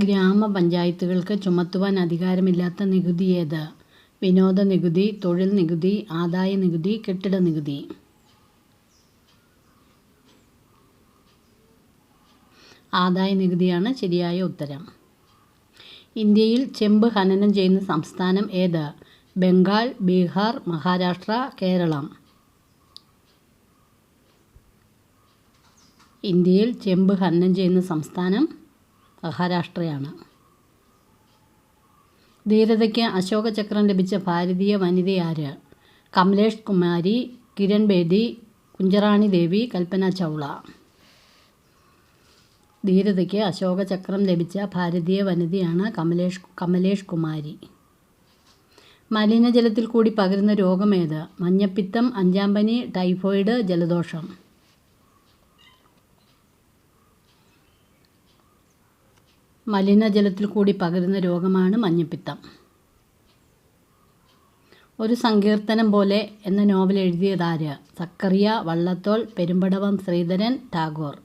ഗ്രാമപഞ്ചായത്തുകൾക്ക് ചുമത്തുവാൻ അധികാരമില്ലാത്ത നികുതി ഏത്? വിനോദ നികുതി, തൊഴിൽ നികുതി, ആദായ നികുതി, കെട്ടിട നികുതി. ആദായ നികുതിയാണ് ശരിയായ ഉത്തരം. ഇന്ത്യയിൽ ചെമ്പ് ഖനനം ചെയ്യുന്ന സംസ്ഥാനം ഏത്? ബംഗാൾ, ബീഹാർ, മഹാരാഷ്ട്ര, കേരളം. ഇന്ത്യയിൽ ചെമ്പ് ഖനനം ചെയ്യുന്ന സംസ്ഥാനം മഹാരാഷ്ട്രയാണ്. ധീരതയ്ക്ക് അശോക ചക്രം ലഭിച്ച ഭാരതീയ വനിതയാര്? കമലേഷ് കുമാരി, കിരൺ ബേദി, കുഞ്ചറാണി ദേവി, കൽപ്പന ചൗള. ധീരതയ്ക്ക് അശോക ചക്രം ലഭിച്ച ഭാരതീയ വനിതയാണ് കമലേഷ് കുമാരി. മലിനജലത്തിൽ കൂടി പകരുന്ന രോഗമേത്? മഞ്ഞപ്പിത്തം, അഞ്ചാം പനി, ടൈഫോയിഡ്, ജലദോഷം. മലിനജലത്തിൽ കൂടി പകരുന്ന രോഗമാണ് മഞ്ഞപ്പിത്തം. ഒരു സങ്കീർത്തനം പോലെ എന്ന നോവൽ എഴുതിയതാര്? സക്കറിയ, വള്ളത്തോൾ, പെരുമ്പടവം ശ്രീധരൻ, ടാഗോർ.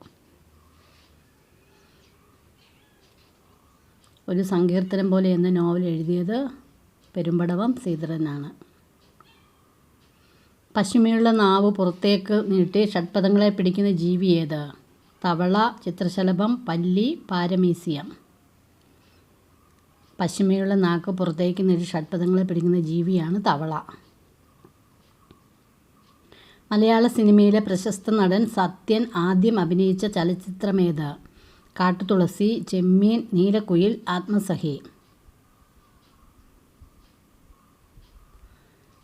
ഒരു സങ്കീർത്തനം പോലെ എന്ന നോവൽ എഴുതിയത് പെരുമ്പടവം ശ്രീധരനാണ്. പശ്ചിമയുള്ള നാവ് പുറത്തേക്ക് നീട്ടി ഷഡ്പദങ്ങളെ പിടിക്കുന്ന ജീവി ഏത്? തവള, ചിത്രശലഭം, പല്ലി, പാരമീസിയം. പശ്ചിമയുള്ള നാക്ക് പുറത്തേക്ക് നീട്ടി ഷഡ്പദങ്ങളെ പിടിക്കുന്ന ജീവിയാണ് തവള. മലയാള സിനിമയിലെ പ്രശസ്ത നടൻ സത്യൻ ആദ്യം അഭിനയിച്ച ചലച്ചിത്രമേത്? കാട്ടുതുളസി, ചെമ്മീൻ, നീലക്കുയിൽ, ആത്മസഖി.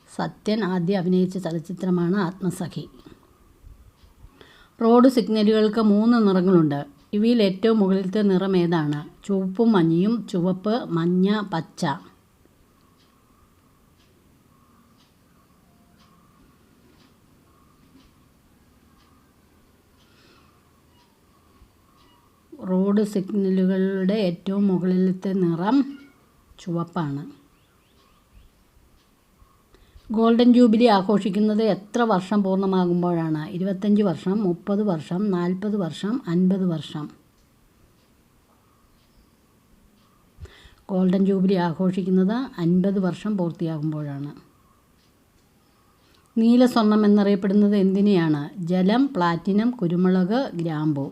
സത്യൻ ആദ്യം അഭിനയിച്ച ചലച്ചിത്രമാണ് ആത്മസഖി. റോഡ് സിഗ്നലുകൾക്ക് 3 നിറങ്ങളുണ്ട്. ഇവയിൽ ഏറ്റവും മുകളിലത്തെ നിറം ഏതാണ്? ചുവപ്പും മഞ്ഞയും, ചുവപ്പ്, മഞ്ഞ, പച്ച. റോഡ് സിഗ്നലുകളുടെ ഏറ്റവും മുകളിലത്തെ നിറം ചുവപ്പാണ്. ഗോൾഡൻ ജൂബിലി ആഘോഷിക്കുന്നത് എത്ര വർഷം പൂർണ്ണമാകുമ്പോഴാണ്? 25 വർഷം, 30 വർഷം, 40 വർഷം, 50 വർഷം. ഗോൾഡൻ ജൂബിലി ആഘോഷിക്കുന്നത് 50 വർഷം പൂർത്തിയാകുമ്പോഴാണ്. നീലസ്വർണം എന്നറിയപ്പെടുന്നത് എന്തിനെയാണ്? ജലം, പ്ലാറ്റിനം, കുരുമുളക്, ഗ്രാമ്പു.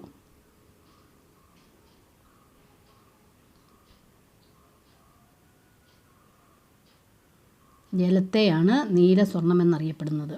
ജലത്തെയാണ് നീലസ്വർണം എന്നറിയപ്പെടുന്നത്.